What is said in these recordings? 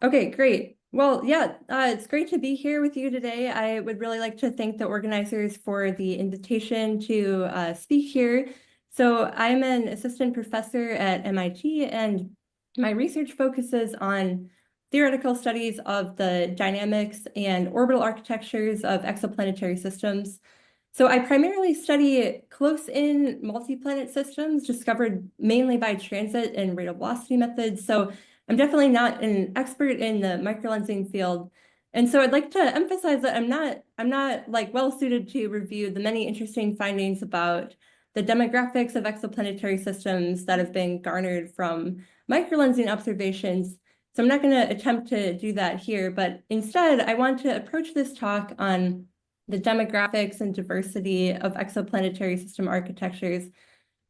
Okay, great. Well, yeah, it's great to be here with you today. I would really like to thank the organizers for the invitation to speak here. So I'm an assistant professor at MIT, and my research focuses on theoretical studies of the dynamics and orbital architectures of exoplanetary systems. So I primarily study close-in multi-planet systems discovered mainly by transit and radial velocity methods. So I'm definitely not an expert in the microlensing field. And so I'd like to emphasize that I'm not like well suited to review the many interesting findings about the demographics of exoplanetary systems that have been garnered from microlensing observations. So I'm not going to attempt to do that here, but instead I want to approach this talk on the demographics and diversity of exoplanetary system architectures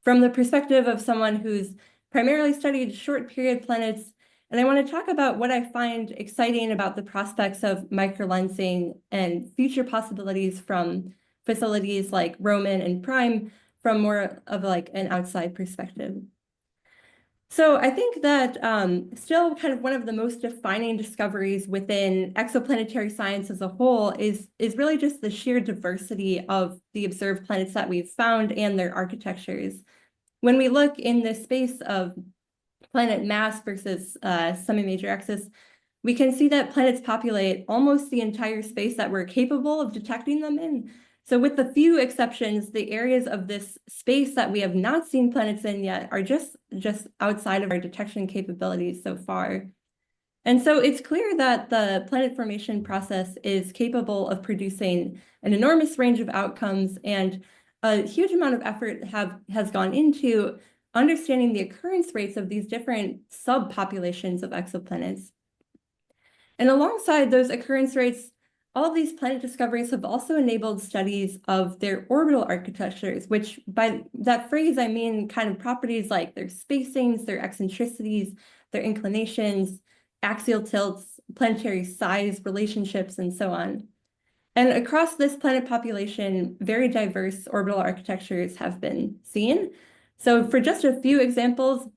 from the perspective of someone who's primarily studied short period planets. And I want to talk about what I find exciting about the prospects of microlensing and future possibilities from facilities like Roman and Prime from more of like an outside perspective. So I think that still kind of one of the most defining discoveries within exoplanetary science as a whole is really just the sheer diversity of the observed planets that we've found and their architectures. When we look in the space of planet mass versus semi-major axis, we can see that planets populate almost the entire space that we're capable of detecting them in. So with the few exceptions, the areas of this space that we have not seen planets in yet are just outside of our detection capabilities so far. And so it's clear that the planet formation process is capable of producing an enormous range of outcomes, and a huge amount of effort has gone into understanding the occurrence rates of these different subpopulations of exoplanets. And alongside those occurrence rates, all of these planet discoveries have also enabled studies of their orbital architectures, which by that phrase, I mean kind of properties like their spacings, their eccentricities, their inclinations, axial tilts, planetary size, relationships, and so on. And across this planet population, very diverse orbital architectures have been seen. So for just a few examples,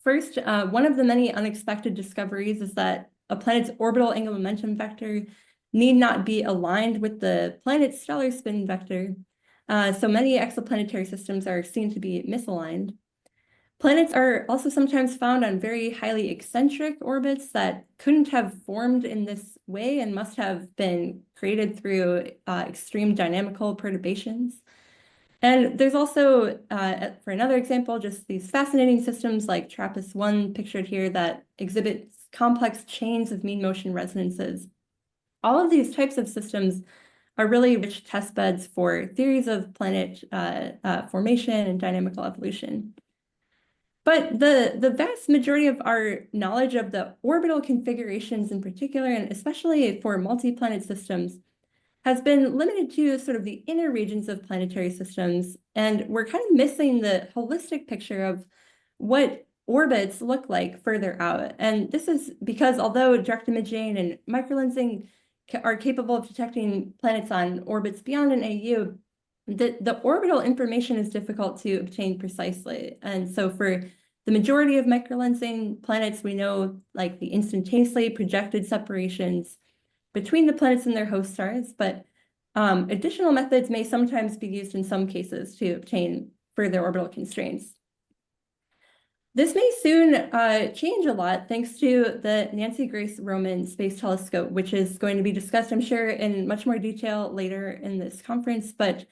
first, one of the many unexpected discoveries is that a planet's orbital angular momentum vector need not be aligned with the planet's stellar spin vector. So many exoplanetary systems are seen to be misaligned. Planets are also sometimes found on very highly eccentric orbits that couldn't have formed in this way and must have been created through extreme dynamical perturbations. And there's also, for another example, just these fascinating systems like TRAPPIST-1 pictured here that exhibit complex chains of mean motion resonances. All of these types of systems are really rich test beds for theories of planet formation and dynamical evolution. But the vast majority of our knowledge of the orbital configurations in particular, and especially for multi-planet systems, has been limited to sort of the inner regions of planetary systems. And we're kind of missing the holistic picture of what orbits look like further out. And this is because although direct imaging and microlensing are capable of detecting planets on orbits beyond an AU, the orbital information is difficult to obtain precisely. And so for the majority of microlensing planets, we know like the instantaneously projected separations between the planets and their host stars, but additional methods may sometimes be used in some cases to obtain further orbital constraints. This may soon change a lot thanks to the Nancy Grace Roman Space Telescope, which is going to be discussed, I'm sure, in much more detail later in this conference. But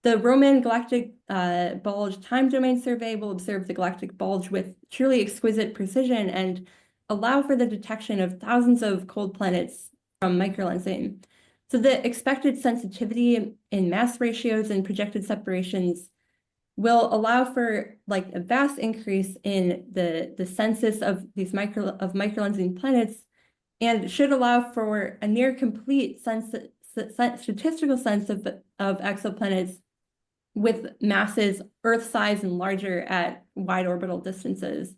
the Roman Galactic Bulge Time Domain Survey will observe the galactic bulge with truly exquisite precision and allow for the detection of thousands of cold planets from microlensing. So the expected sensitivity in mass ratios and projected separations will allow for like a vast increase in the census of these microlensing planets, and should allow for a near complete statistical sense of exoplanets with masses Earth size and larger at wide orbital distances.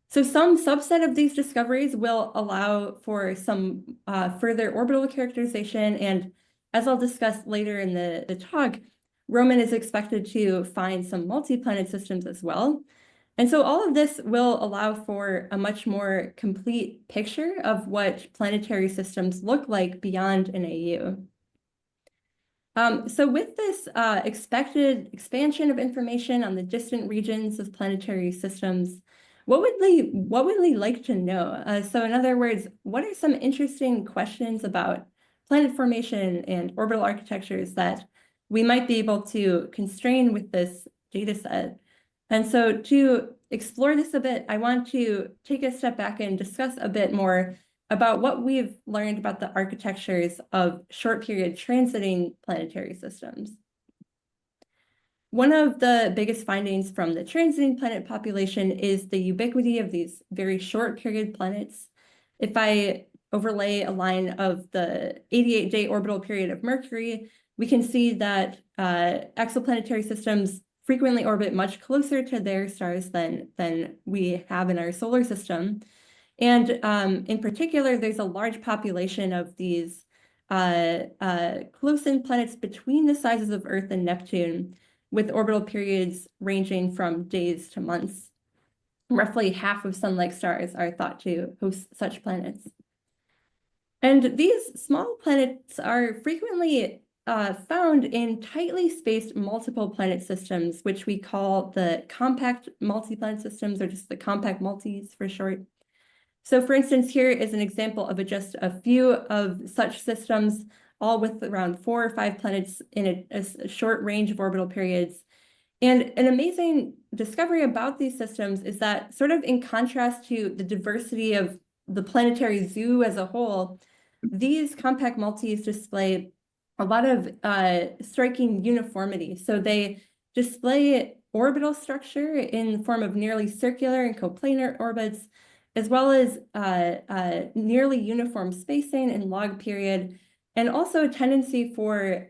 So some subset of these discoveries will allow for some further orbital characterization. And as I'll discuss later in the talk, Roman is expected to find some multi-planet systems as well. And so all of this will allow for a much more complete picture of what planetary systems look like beyond an AU. So with this expected expansion of information on the distant regions of planetary systems, what would we like to know? So in other words, what are some interesting questions about planet formation and orbital architectures that we might be able to constrain with this data set? And so to explore this a bit, I want to take a step back and discuss a bit more about what we've learned about the architectures of short period transiting planetary systems. One of the biggest findings from the transiting planet population is the ubiquity of these very short period planets. If I overlay a line of the 88-day orbital period of Mercury, we can see that exoplanetary systems frequently orbit much closer to their stars than we have in our solar system. And in particular, there's a large population of these close-in planets between the sizes of Earth and Neptune, with orbital periods ranging from days to months. Roughly half of sun-like stars are thought to host such planets. And these small planets are frequently found in tightly spaced multiple planet systems, which we call the compact multi-planet systems, or just the compact multis for short. So for instance, here is an example of just a few of such systems, all with around 4 or 5 planets in a short range of orbital periods. And an amazing discovery about these systems is that, sort of in contrast to the diversity of the planetary zoo as a whole, these compact multis display a lot of striking uniformity. So they display orbital structure in the form of nearly circular and coplanar orbits, as well as nearly uniform spacing and log period, and also a tendency for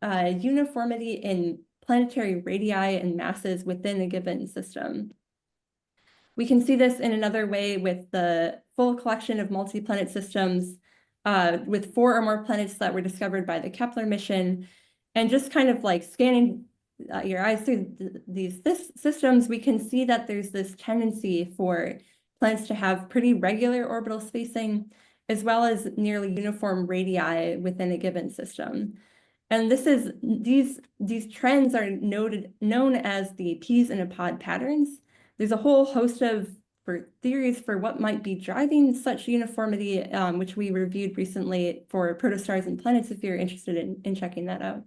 uniformity in planetary radii and masses within a given system. We can see this in another way with the full collection of multi-planet systems with 4 or more planets that were discovered by the Kepler mission. And just kind of like scanning your eyes through these systems, we can see that there's this tendency for planets to have pretty regular orbital spacing, as well as nearly uniform radii within a given system. And these trends are known as the peas in a pod patterns. There's a whole host of theories for what might be driving such uniformity, which we reviewed recently for protostars and planets, if you're interested in checking that out.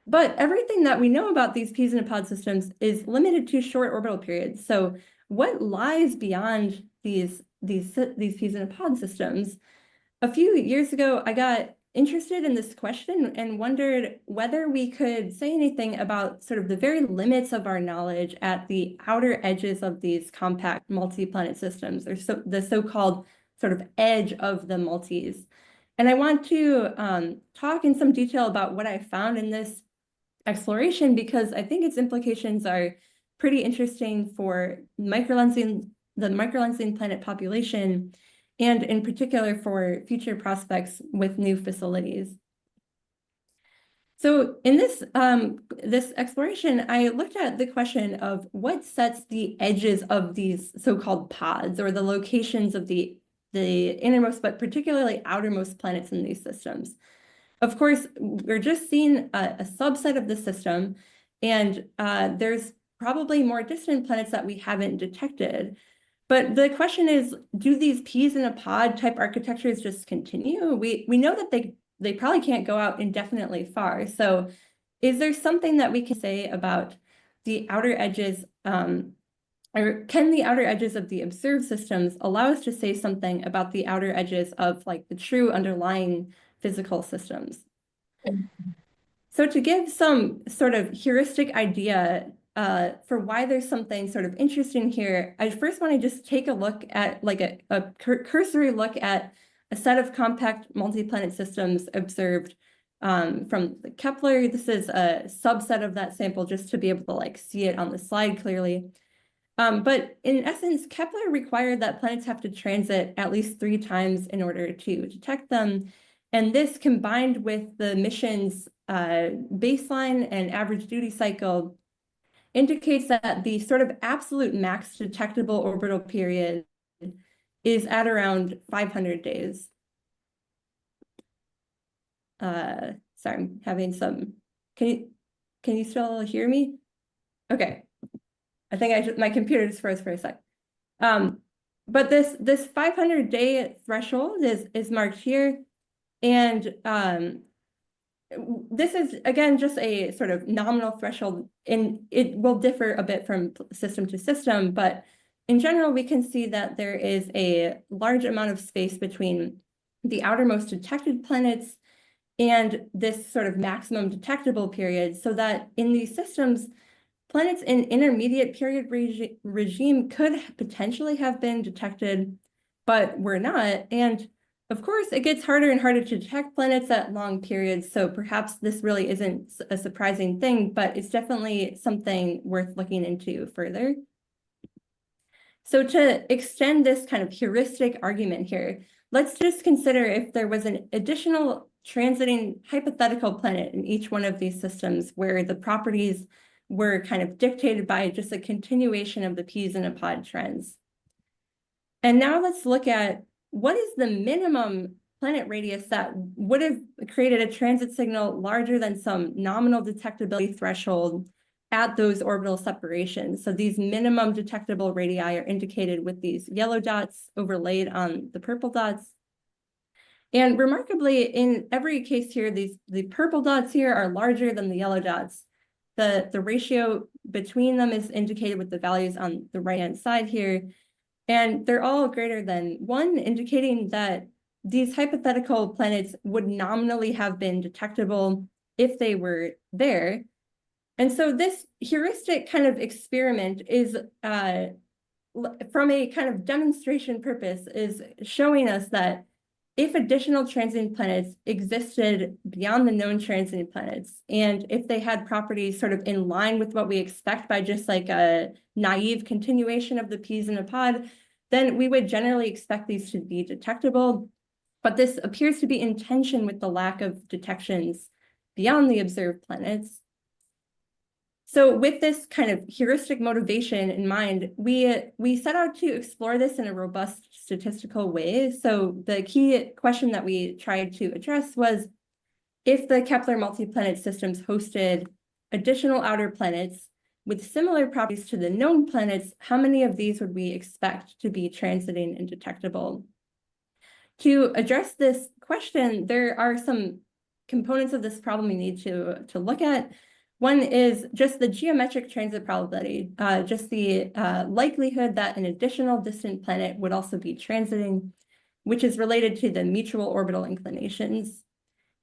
But everything that we know about these peas in a pod systems is limited to short orbital periods. So what lies beyond these peas in a pod systems? A few years ago, I got interested in this question and wondered whether we could say anything about sort of the very limits of our knowledge at the outer edges of these compact multi-planet systems, or the so-called sort of edge of the multis. And I want to talk in some detail about what I found in this exploration, because I think its implications are pretty interesting for the microlensing planet population, and in particular for future prospects with new facilities. So in this exploration, I looked at the question of what sets the edges of these so-called pods, or the locations of the innermost, but particularly outermost planets in these systems. Of course, we're just seeing a subset of the system, and there's probably more distant planets that we haven't detected. But the question is, do these peas in a pod type architectures just continue? We know that they probably can't go out indefinitely far. So is there something that we can say about the outer edges, or can the outer edges of the observed systems allow us to say something about the outer edges of like the true underlying physical systems? So to give some sort of heuristic idea for why there's something sort of interesting here, I first want to just take a look at like a cursory look at a set of compact multi-planet systems observed from the Kepler. This is a subset of that sample just to be able to like see it on the slide clearly. But in essence, Kepler required that planets have to transit at least 3 times in order to detect them. And this, combined with the mission's baseline and average duty cycle, indicates that the sort of absolute max detectable orbital period is at around 500 days. Sorry, I'm having some, can you still hear me? Okay. I think my computer just froze for a sec. But this 500-day threshold is marked here. And this is, again, just a sort of nominal threshold, and it will differ a bit from system to system, but in general, we can see that there is a large amount of space between the outermost detected planets and this sort of maximum detectable period, so that in these systems, planets in intermediate period regime could potentially have been detected, but were not. And of course, it gets harder and harder to detect planets at long periods, so perhaps this really isn't a surprising thing, but it's definitely something worth looking into further. So to extend this kind of heuristic argument here, let's just consider if there was an additional transiting hypothetical planet in each one of these systems where the properties were kind of dictated by just a continuation of the peas in a pod trends. And now let's look at what is the minimum planet radius that would have created a transit signal larger than some nominal detectability threshold at those orbital separations. So these minimum detectable radii are indicated with these yellow dots overlaid on the purple dots. And remarkably, in every case here, the purple dots here are larger than the yellow dots. The ratio between them is indicated with the values on the right-hand side here. And they're all greater than 1, indicating that these hypothetical planets would nominally have been detectable if they were there. And so this heuristic kind of experiment is, from a kind of demonstration purpose, is showing us that if additional transiting planets existed beyond the known transiting planets, and if they had properties sort of in line with what we expect by just like a naive continuation of the peas in a pod, then we would generally expect these to be detectable. But this appears to be in tension with the lack of detections beyond the observed planets. So with this kind of heuristic motivation in mind, we set out to explore this in a robust statistical way. So the key question that we tried to address was, if the Kepler multi-planet systems hosted additional outer planets with similar properties to the known planets, how many of these would we expect to be transiting and detectable? To address this question, there are some components of this problem we need to look at. One is just the geometric transit probability, just the likelihood that an additional distant planet would also be transiting, which is related to the mutual orbital inclinations.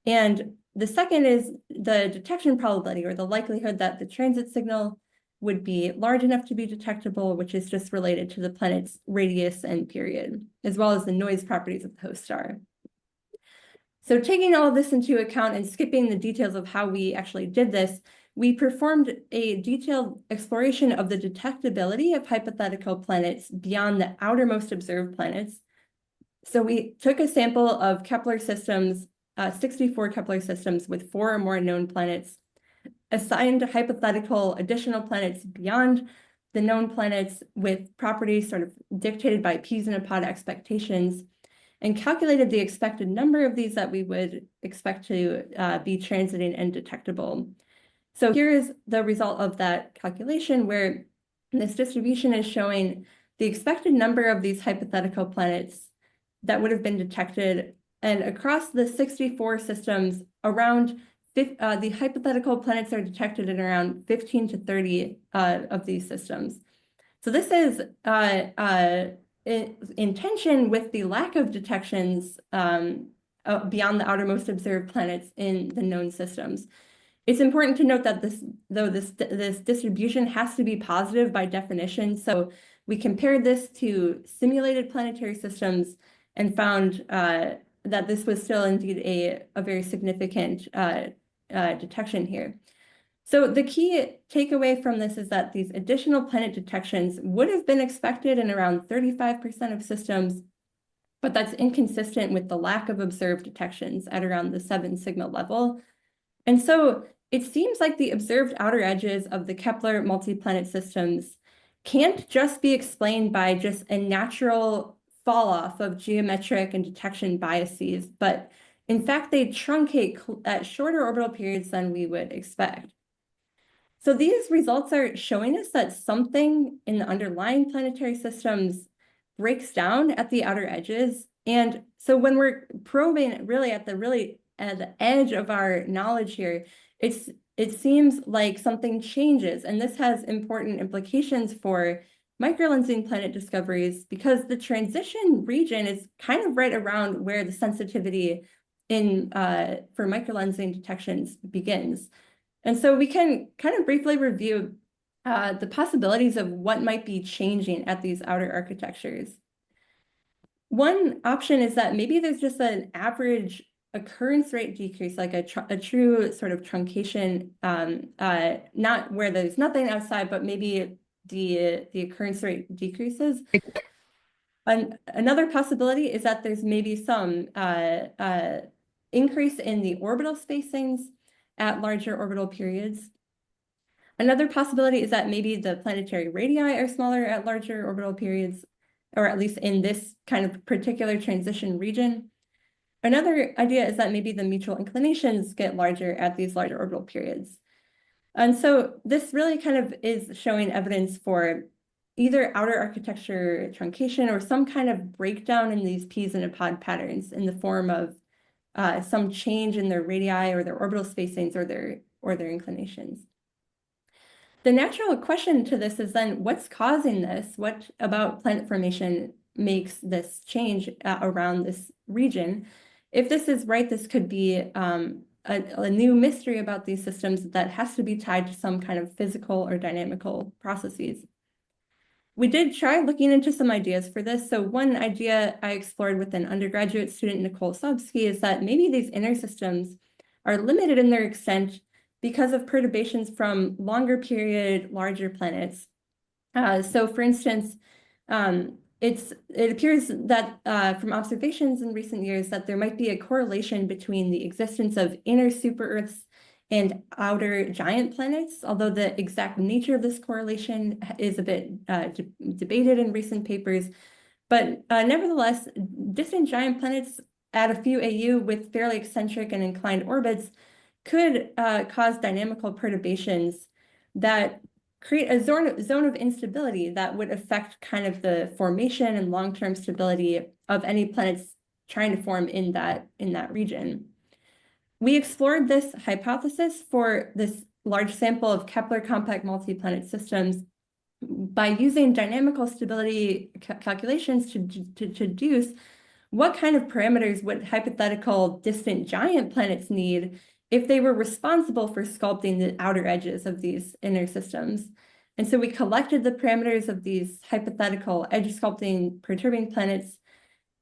And the second is the detection probability, or the likelihood that the transit signal would be large enough to be detectable, which is just related to the planet's radius and period, as well as the noise properties of the host star. So taking all of this into account and skipping the details of how we actually did this, we performed a detailed exploration of the detectability of hypothetical planets beyond the outermost observed planets. So we took a sample of Kepler systems, 64 Kepler systems with 4 or more known planets, assigned hypothetical additional planets beyond the known planets with properties sort of dictated by peas in a pod expectations, and calculated the expected number of these that we would expect to be transiting and detectable. So here is the result of that calculation, where this distribution is showing the expected number of these hypothetical planets that would have been detected. And across the 64 systems, around the hypothetical planets are detected in around 15 to 30 of these systems. So this is in tension with the lack of detections beyond the outermost observed planets in the known systems. It's important to note that this distribution has to be positive by definition. So we compared this to simulated planetary systems and found that this was still indeed a very significant detection here. So the key takeaway from this is that these additional planet detections would have been expected in around 35% of systems, but that's inconsistent with the lack of observed detections at around the 7 sigma level. And so it seems like the observed outer edges of the Kepler multi-planet systems can't just be explained by just a natural fall off of geometric and detection biases, but in fact, they truncate at shorter orbital periods than we would expect. So these results are showing us that something in the underlying planetary systems breaks down at the outer edges. And so when we're probing really at the edge of our knowledge here, it seems like something changes. And this has important implications for microlensing planet discoveries because the transition region is kind of right around where the sensitivity for microlensing detections begins. And so we can kind of briefly review the possibilities of what might be changing at these outer architectures. One option is that maybe there's just an average occurrence rate decrease, like a true sort of truncation, not where there's nothing outside, but maybe the occurrence rate decreases. Another possibility is that there's maybe some increase in the orbital spacings at larger orbital periods. Another possibility is that maybe the planetary radii are smaller at larger orbital periods, or at least in this kind of particular transition region. Another idea is that maybe the mutual inclinations get larger at these larger orbital periods. And so this really kind of is showing evidence for either outer architecture truncation or some kind of breakdown in these P's in a pod patterns in the form of some change in their radii or their orbital spacings or their inclinations. The natural question to this is then, what's causing this? What about planet formation makes this change around this region? If this is right, this could be a new mystery about these systems that has to be tied to some kind of physical or dynamical processes. We did try looking into some ideas for this. So one idea I explored with an undergraduate student, Nicole Sobsky, is that maybe these inner systems are limited in their extent because of perturbations from longer period, larger planets. So for instance, it appears that from observations in recent years that there might be a correlation between the existence of inner super-Earths and outer giant planets, although the exact nature of this correlation is a bit debated in recent papers. But nevertheless, distant giant planets at a few AU with fairly eccentric and inclined orbits could cause dynamical perturbations that create a zone of instability that would affect kind of the formation and long-term stability of any planets trying to form in that region. We explored this hypothesis for this large sample of Kepler compact multi-planet systems by using dynamical stability calculations to deduce what kind of parameters would hypothetical distant giant planets need if they were responsible for sculpting the outer edges of these inner systems. And so we collected the parameters of these hypothetical edge sculpting perturbing planets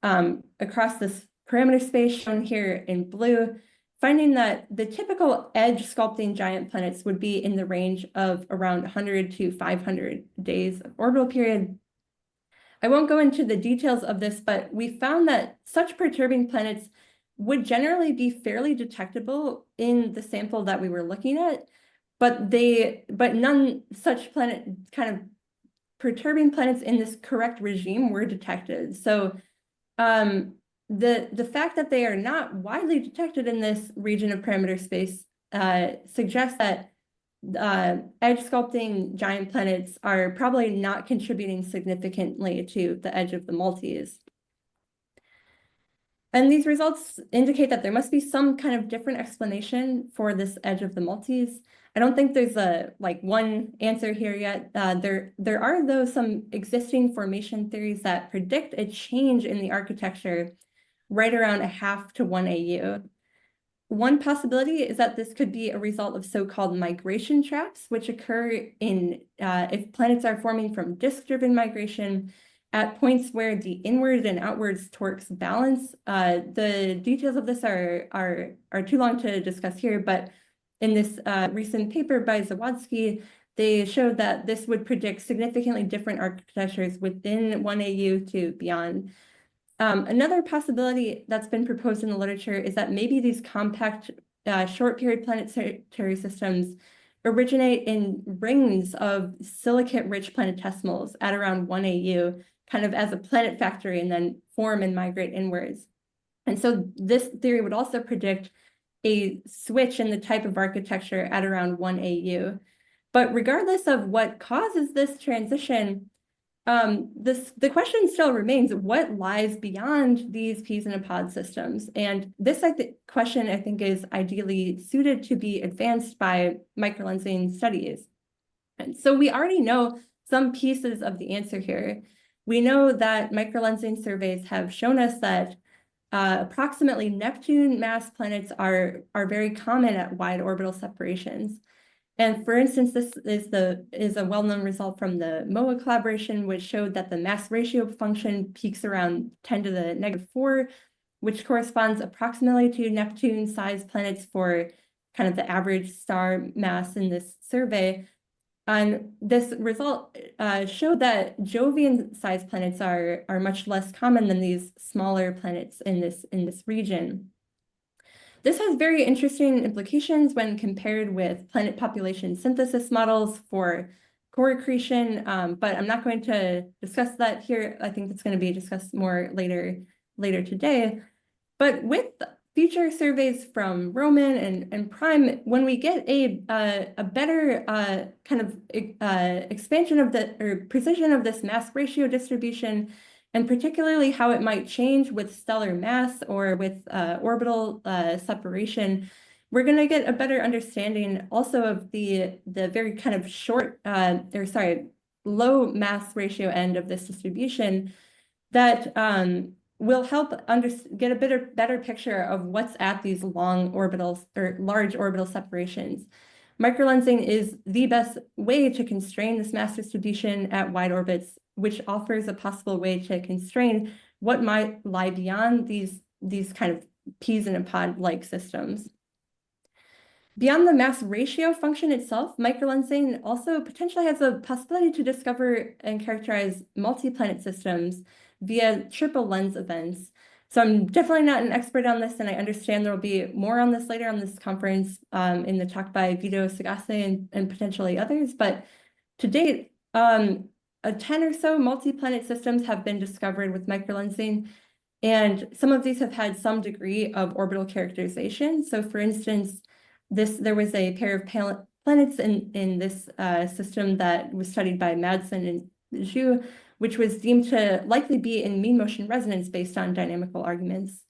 across this parameter space shown here in blue, finding that the typical edge sculpting giant planets would be in the range of around 100 to 500 days of orbital period. I won't go into the details of this, but we found that such perturbing planets would generally be fairly detectable in the sample that we were looking at, but none such kind of perturbing planets in this correct regime were detected. So the fact that they are not widely detected in this region of parameter space suggests that edge sculpting giant planets are probably not contributing significantly to the edge of the multis. And these results indicate that there must be some kind of different explanation for this edge of the multis. I don't think there's one answer here yet. There are, though, some existing formation theories that predict a change in the architecture right around 0.5 to 1 AU. One possibility is that this could be a result of so-called migration traps, which occur if planets are forming from disk-driven migration at points where the inward and outwards torques balance. The details of this are too long to discuss here, but in this recent paper by Zawadzki, they showed that this would predict significantly different architectures within 1 AU to beyond. Another possibility that's been proposed in the literature is that maybe these compact short period planetary systems originate in rings of silicate-rich planetesimals at around 1 AU, kind of as a planet factory, and then form and migrate inwards. And so this theory would also predict a switch in the type of architecture at around 1 AU. But regardless of what causes this transition, the question still remains, what lies beyond these peas in a pod systems? And this question, I think, is ideally suited to be advanced by microlensing studies. And so we already know some pieces of the answer here. We know that microlensing surveys have shown us that approximately Neptune mass planets are very common at wide orbital separations. And for instance, this is a well-known result from the MOA collaboration, which showed that the mass ratio function peaks around 10 to the -4, which corresponds approximately to Neptune-sized planets for kind of the average star mass in this survey. And this result showed that Jovian-sized planets are much less common than these smaller planets in this region. This has very interesting implications when compared with planet population synthesis models for core accretion, but I'm not going to discuss that here. I think it's going to be discussed more later today. But with future surveys from Roman and Prime, when we get a better kind of expansion of or precision of this mass ratio distribution, and particularly how it might change with stellar mass or with orbital separation, we're going to get a better understanding also of the very kind of low mass ratio end of this distribution that will help get a better picture of what's at these long orbitals or large orbital separations. Microlensing is the best way to constrain this mass distribution at wide orbits, which offers a possible way to constrain what might lie beyond these kind of peas in a pod-like systems. Beyond the mass ratio function itself, microlensing also potentially has a possibility to discover and characterize multi-planet systems via triple lens events. So I'm definitely not an expert on this, and I understand there will be more on this later on this conference in the talk by Vito Sagase and potentially others. But to date, 10 or so multi-planet systems have been discovered with microlensing, and some of these have had some degree of orbital characterization. So for instance, there was a pair of planets in this system that was studied by Madsen and Zhu, which was deemed to likely be in mean motion resonance based on dynamical arguments.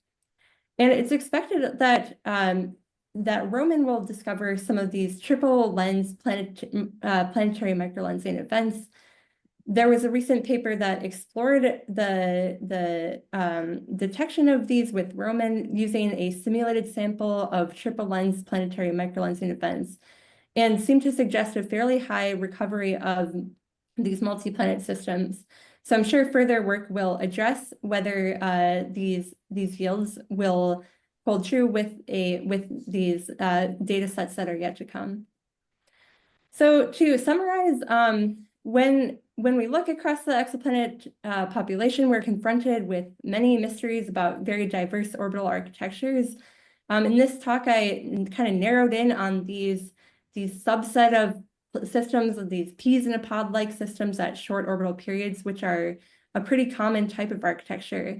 And it's expected that that Roman will discover some of these triple lens planetary microlensing events. There was a recent paper that explored the detection of these with Roman using a simulated sample of triple lens planetary microlensing events, and seemed to suggest a fairly high recovery of these multi-planet systems. So I'm sure further work will address whether these yields will hold true with these data sets that are yet to come. So to summarize, when we look across the exoplanet population, we're confronted with many mysteries about very diverse orbital architectures. In this talk, I kind of narrowed in on these subset of systems of these peas in a pod-like systems at short orbital periods, which are a pretty common type of architecture.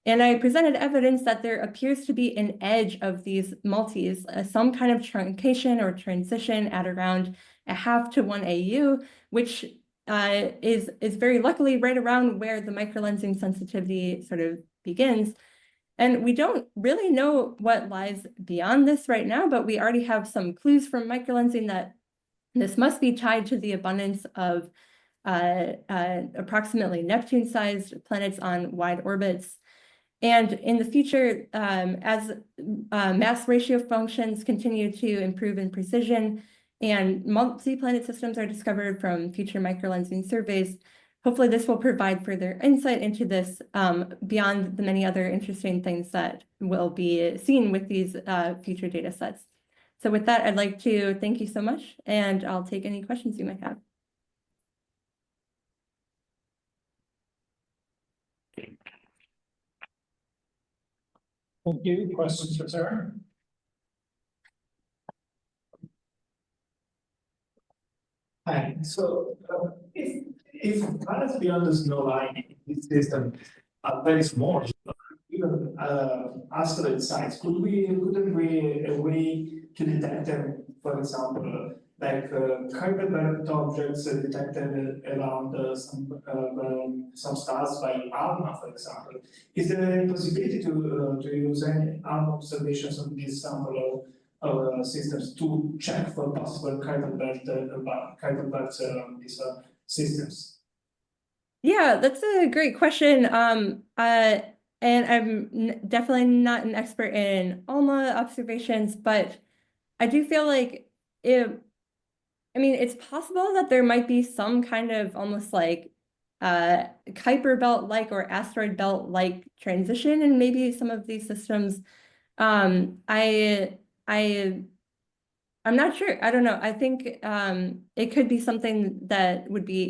And I presented evidence that there appears to be an edge of these multis, some kind of truncation or transition at around 0.5 to 1 AU, which is very luckily right around where the microlensing sensitivity sort of begins. And we don't really know what lies beyond this right now, but we already have some clues from microlensing that this must be tied to the abundance of approximately Neptune-sized planets on wide orbits. And in the future, as mass ratio functions continue to improve in precision and multi-planet systems are discovered from future microlensing surveys, hopefully this will provide further insight into this beyond the many other interesting things that will be seen with these future data sets. So with that, I'd like to thank you so much, and I'll take any questions you might have. Thank you. Questions for Sarah? Hi. So, if planets beyond the snow line in this system are very small, even asteroid size, couldn't we a way to detect them, for example, like Kuiper belt objects detected around some stars by ALMA, for example? Is there any possibility to use any ALMA observations of this sample of systems to check for possible Kuiper belts around these systems? Yeah, that's a great question. And I'm definitely not an expert in ALMA observations, but I do feel like I mean, it's possible that there might be some kind of almost like Kuiper belt-like or asteroid belt-like transition in maybe some of these systems. Um, I I I'm not sure. I don't know. I think it could be something that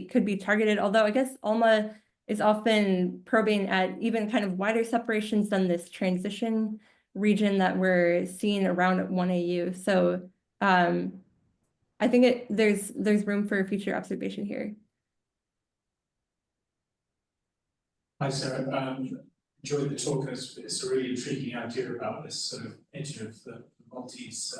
could be targeted, although I guess ALMA is often probing at even kind of wider separations than this transition region that we're seeing around at 1AU. So I think there's room for future observation here. Hi, Sarah. Enjoyed the talk. It's a really intriguing idea about this sort of edge of the Maltese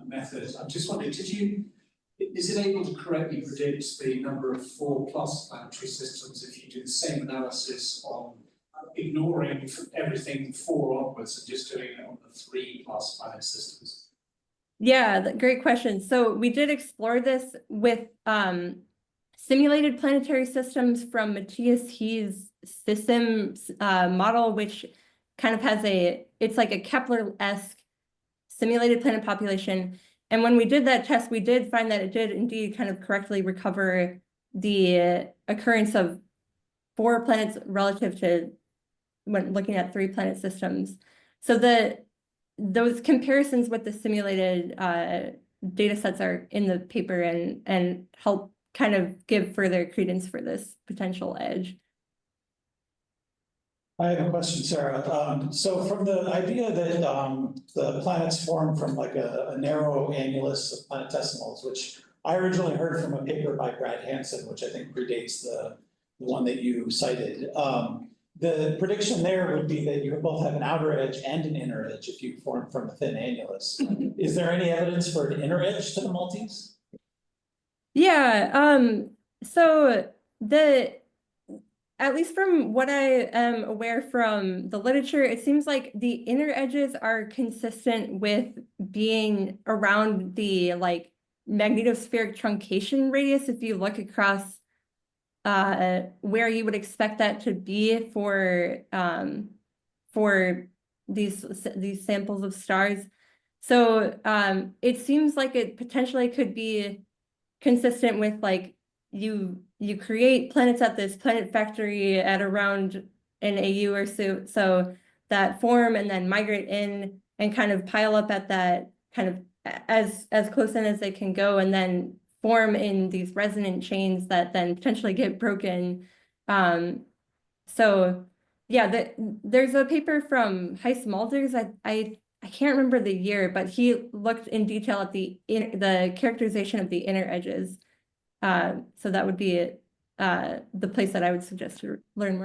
method. I'm just wondering, is it able to correctly predict the number of 4+ planetary systems if you do the same analysis on ignoring everything 4 onwards and just doing it on the 3+ planet systems? Yeah, great question. So we did explore this with simulated planetary systems from Matthias He's systems model, which kind of has it's like a Kepler-esque simulated planet population. And when we did that test, we did find that it did indeed kind of correctly recover the occurrence of 4 planets relative to when looking at 3 planet systems. So those comparisons with the simulated data sets are in the paper and help kind of give further credence for this potential edge. I have a question, Sarah. So from the idea that the planets form from like a narrow annulus of planetesimals, which I originally heard from a paper by Brad Hansen, which I think predates the one that you cited. The prediction there would be that you both have an outer edge and an inner edge if you form from a thin annulus. Is there any evidence for an inner edge to the Maltese? Yeah, so at least from what I am aware from the literature, it seems like the inner edges are consistent with being around the like magnetospheric truncation radius. If you look across where you would expect that to be for these samples of stars. So it seems like it potentially could be consistent with like you create planets at this planet factory at around an AU or so that form and then migrate in and kind of pile up at that kind of as close in as they can go and then form in these resonant chains that then potentially get broken. So yeah, there's a paper from Heiss Malders. I can't remember the year, but he looked in detail at the characterization of the inner edges. So that would be the place that I would suggest to learn more about.